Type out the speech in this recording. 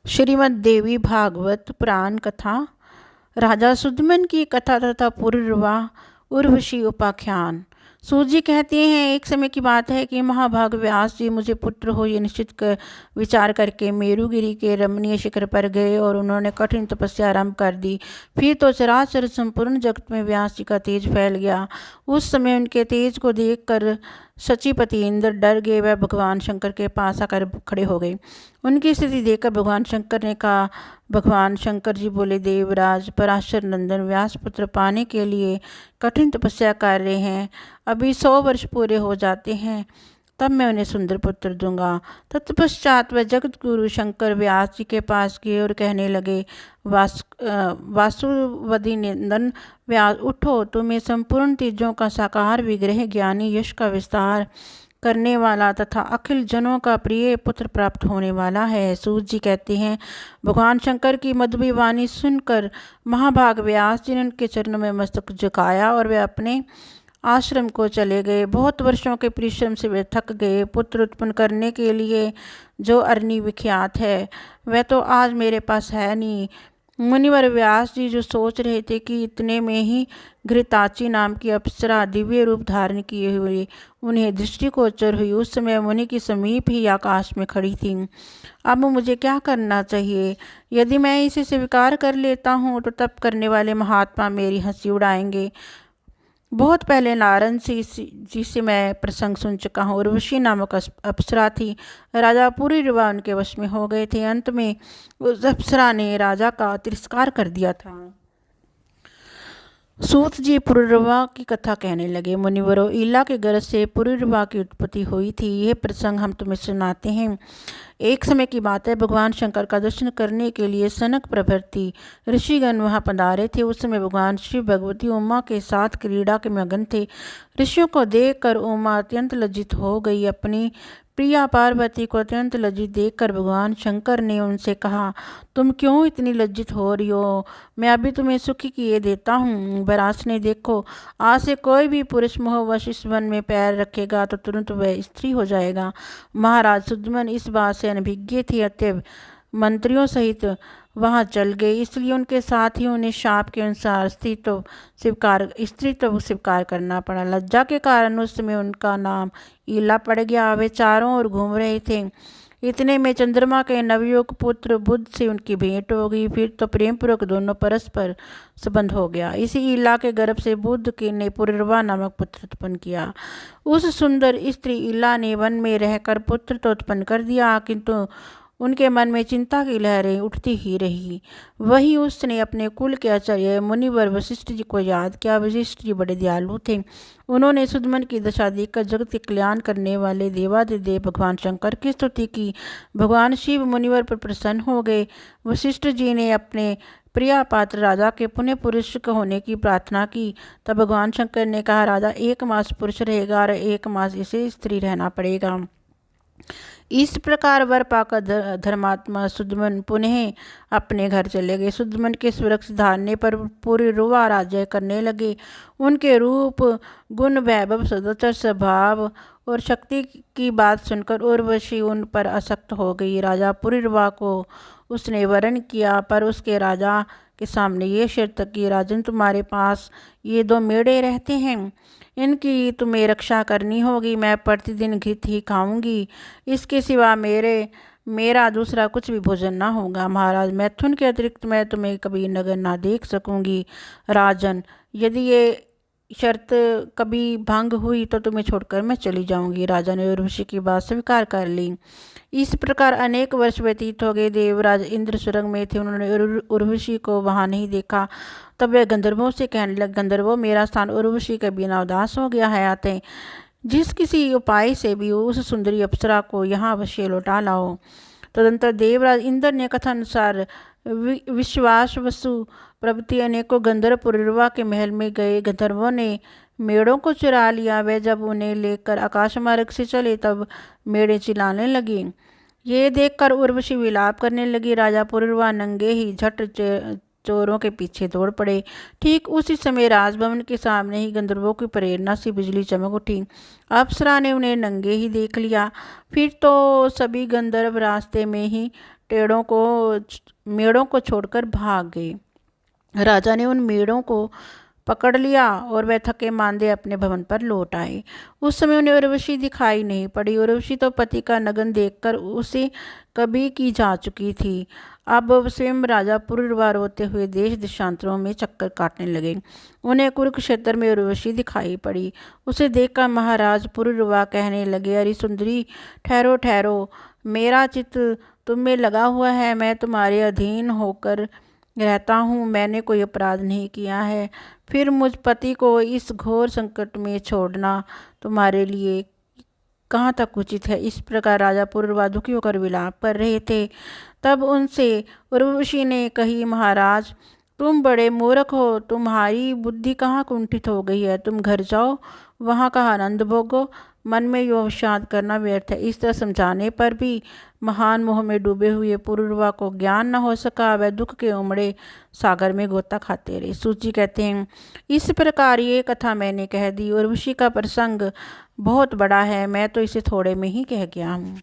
श्रीमद् देवी भागवत पुराण कथा। राजा सुदमन की कथा तथा पूर्वा उर्वशी उपाख्यान। सूत जी कहते हैं, एक समय की बात है कि महाभाग व्यास जी मुझे पुत्र हो ये निश्चित कर विचार करके मेरुगिरी के रमणीय शिखर पर गए और उन्होंने कठिन तपस्या आरंभ कर दी। फिर तो चराचर संपूर्ण जगत में व्यास जी का तेज फैल गया। उस समय उनके तेज को देखकर शचीपति इंद्र डर गए। वह भगवान शंकर के पास आकर खड़े हो गए। उनकी स्थिति देखकर भगवान शंकर ने कहा, भगवान शंकर जी बोले, देवराज पराशर नंदन व्यास पुत्र पाने के लिए कठिन तपस्या कर रहे हैं। अभी 100 वर्ष पूरे हो जाते हैं, तब मैं उन्हें सुंदर पुत्र दूंगा। तत्पश्चात वह जगत गुरु शंकर व्यास जी के पास गए और कहने लगे, वासुवदी नंदन व्यास, उठो, तुम्हें संपूर्ण तेजों का साकार विग्रह, ज्ञानी यश का विस्तार करने वाला तथा अखिल जनों का प्रिय पुत्र प्राप्त होने वाला है। सूत जी कहते हैं, भगवान शंकर की मधुरी वाणी सुनकर महाभाग व्यास जी ने उनके चरणों में मस्तक झुकाया और वे अपने आश्रम को चले गए। बहुत वर्षों के परिश्रम से वे थक गए। पुत्र उत्पन्न करने के लिए जो अरणी विख्यात है, वह तो आज मेरे पास है नहीं। मुनिवर व्यास जी जो सोच रहे थे कि इतने में ही घृताची नाम की अप्सरा दिव्य रूप धारण किए हुए उन्हें दृष्टिगोचर हुई। उस समय मुनि की समीप ही आकाश में खड़ी थी। अब मुझे क्या करना चाहिए? यदि मैं इसे स्वीकार कर लेता हूँ तो तप करने वाले महात्मा मेरी हंसी उड़ाएंगे। बहुत पहले नारद जी से मैं प्रसंग सुन चुका हूँ। उर्वशी नामक अप्सरा थी। राजा पूरी रिवा उनके वश में हो गए थे। अंत में उस अप्सरा ने राजा का तिरस्कार कर दिया था। सूत जी पुरुरवा की कथा कहने लगे। मुनिवरों, ईला के गर्भ से पुरुरवा की उत्पत्ति हुई थी। यह प्रसंग हम तुम्हें सुनाते हैं। एक समय की बात है, भगवान शंकर का दर्शन करने के लिए सनक प्रभृति ऋषिगण वहां पधारे थे। उस समय भगवान शिव भगवती उमा के साथ क्रीड़ा के मगन थे। ऋषियों को देखकर उमा अत्यंत लज्जित हो गई। अपनी प्रिया पार्वती को अत्यंत लज्जित देखकर भगवान शंकर ने उनसे कहा, तुम क्यों इतनी लज्जित हो रही हो? मैं अभी तुम्हें सुखी किए देता हूँ। बरास ने देखो, आज से कोई भी पुरुष मोहवश इस वन में पैर रखेगा तो तुरंत वह स्त्री हो जाएगा। महाराज सुदमन इस बात से अनभिज्ञ थे, अतएव मंत्रियों सहित वहां चल गए। इसलिए उनके साथ ही उन्हें शाप के अनुसार स्त्रीत्व स्वीकार करना पड़ा। लज्जा के कारण उस समय उनका नाम ईला पड़ गया। वे चारों ओर घूम रहे थे। इतने में चंद्रमा के नवयुग पुत्र बुध से उनकी भेंट हो गई। फिर तो प्रेम पूर्वक दोनों परस्पर संबंध हो गया। इसी ईला के गर्भ से बुध के ने पुरुरवा नामक पुत्र उत्पन्न किया। उस सुंदर स्त्री ईला ने वन में रहकर पुत्र तो उत्पन्न कर दिया, किंतु उनके मन में चिंता की लहरें उठती ही रही। वही उसने अपने कुल के आचार्य मुनिवर वशिष्ठ जी को याद किया। वशिष्ठ जी बड़े दयालु थे। उन्होंने सुदमन की दशा देखकर जगत के कल्याण करने वाले देवादिदेव भगवान शंकर की स्तुति की। भगवान शिव मुनिवर पर प्रसन्न हो गए। वशिष्ठ जी ने अपने प्रिया पात्र राजा के पुण्य पुरुष होने की प्रार्थना की। तब भगवान शंकर ने कहा, राजा 1 मास पुरुष रहेगा और 1 मास इसे स्त्री रहना पड़ेगा। इस प्रकार वर पाकर धर्मात्मा सुदमन पुनः अपने घर चले गए। सुदमन के सुरक्षित धारने पर पूरी रुवा राज्य करने लगे। उनके रूप, गुण, वैभव, सदाचार, स्वभाव और शक्ति की बात सुनकर उर्वशी उन पर आसक्त हो गई। राजा पुरुरवा को उसने वरण किया, पर उसके राजा के सामने ये शर्त की, राजन तुम्हारे पास ये 2 मेढ़े रहते हैं, इनकी तुम्हें रक्षा करनी होगी। मैं प्रतिदिन घृत ही खाऊंगी, इसके सिवा मेरा दूसरा कुछ भी भोजन ना होगा। महाराज, मैथुन के अतिरिक्त मैं तुम्हें कभी नगर ना देख सकूंगी। राजन, यदि ये शर्त कभी भंग हुई तो तुम्हें छोड़कर मैं चली जाऊंगी। राजा ने उर्वशी की बात स्वीकार कर ली। इस प्रकार अनेक वर्ष व्यतीत हो गए। देवराज इंद्र सुरंग में थे। उन्होंने उर्वशी को वहां नहीं देखा। तब वे गंधर्वों से कहने लगे, गंधर्वों, मेरा स्थान उर्वशी के बिना उदास हो गया है। आते जिस किसी उपाय से भी उस सुंदरी अप्सरा को यहाँ अवश्य लौटा लाओ। तदंतर देवराज इंद्र ने कथानुसार विश्वास वसु प्रभृति अनेकों गंधर्व पुरुरवा के महल में गए। गंधर्वों ने मेढ़ों को चुरा लिया। वे जब उन्हें लेकर आकाश मार्ग से चले तब मेढ़े चिल्लाने लगी। ये देखकर उर्वशी विलाप करने लगी। राजा पुरुरवा नंगे ही झट चोरों के पीछे दौड़ पड़े। ठीक उसी समय राजभवन के सामने ही गंधर्वों की प्रेरणा से बिजली चमक उठी। अप्सरा ने उन्हें नंगे ही देख लिया। फिर तो सभी गंधर्व रास्ते में ही मेढ़ों को छोड़कर भाग गए। राजा ने उन मेढ़ों को पकड़ लिया और वह थके मांदे अपने भवन पर लौट आए। उस समय उन्हें उर्वशी दिखाई नहीं पड़ी। उर्वशी तो पति का नगन देखकर उसे कभी की जा चुकी थी। अब स्वयं राजा पुरुरवा रोते हुए देश देशांतरों में चक्कर काटने लगे। उन्हें कुरुक्षेत्र में उर्वशी दिखाई पड़ी। उसे देखकर महाराज पुरुरवा कहने लगे, अरे सुंदरी, ठहरो ठहरो, मेरा चित्त तुम में लगा हुआ है। मैं तुम्हारे अधीन होकर रहता हूँ, मैंने कोई अपराध नहीं किया है। फिर मुझ पति को इस घोर संकट में छोड़ना तुम्हारे लिए कहाँ तक उचित है। इस प्रकार राजा पुरुरवा दुखी होकर विलाप कर रहे थे। तब उनसे उर्वशी ने कही, महाराज तुम बड़े मूर्ख हो, तुम्हारी बुद्धि कहाँ कुंठित हो गई है। तुम घर जाओ, वहाँ का आनंद भोगो, मन में यो शांत करना व्यर्थ है। इस तरह समझाने पर भी महान मोह में डूबे हुए पुरुरवा को ज्ञान न हो सका। वह दुख के उमड़े सागर में गोता खाते रहे। सूची कहते हैं, इस प्रकार ये कथा मैंने कह दी। उर्वशी का प्रसंग बहुत बड़ा है, मैं तो इसे थोड़े में ही कह गया हूँ।